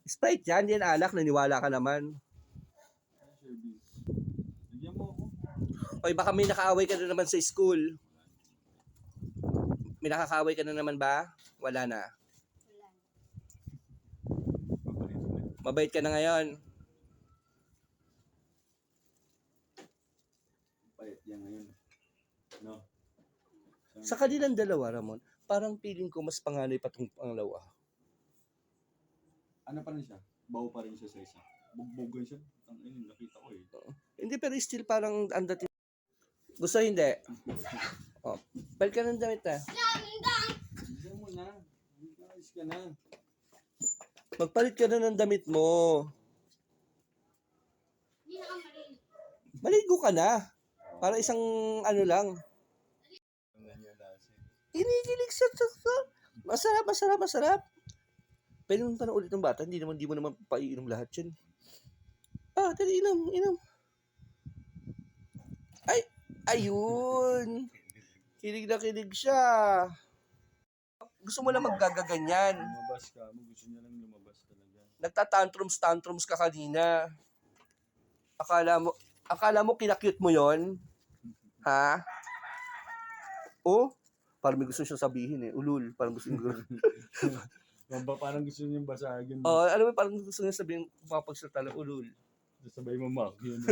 Sprite yan, yan alak, naniwala ka naman. Bigyan mo ako. Oy, baka may nakaaway ka na naman sa school. May nakakaaway ka na naman ba? Wala na. Mabait ka na ngayon. Payat yan ngayon. No? Sa kanilang dalawa, Ramon, parang feeling ko mas panganay pa itong pangalawa. Ano pa rin siya? Bawo pa rin siya sa isa. Bugbogan siya. Ang nakita ko eh. Hindi, pero still parang ang dating. Gusto hindi? Oh, balik ka ng damit na. Bigyan mo na. Ayos ka na. Magpalit ka na ng damit mo. Maligo ka na. Para isang ano lang. Kinikilig sa masarap, masarap, masarap. Pwede mo pa na ulit ng bata. Hindi mo naman paiinom lahat yun. Ah, tali, inom, inom. Ay, ayun. Kilig na kilig siya. Gusto mo lang maggagaganyan. Lumabas ka mo. Gusto niya lang lumabas talaga. Nagtatantrums ka kanina. Akala mo kinakyut mo yon? Ha? Oh, parang may gusto siya sabihin eh. Ulul, parang gusto niya. Parang gusto niya basagin. Oh, alam mo, parang gusto niya sabihin, papagsalita lang, ulul. Sabay mo, Mark. Yun.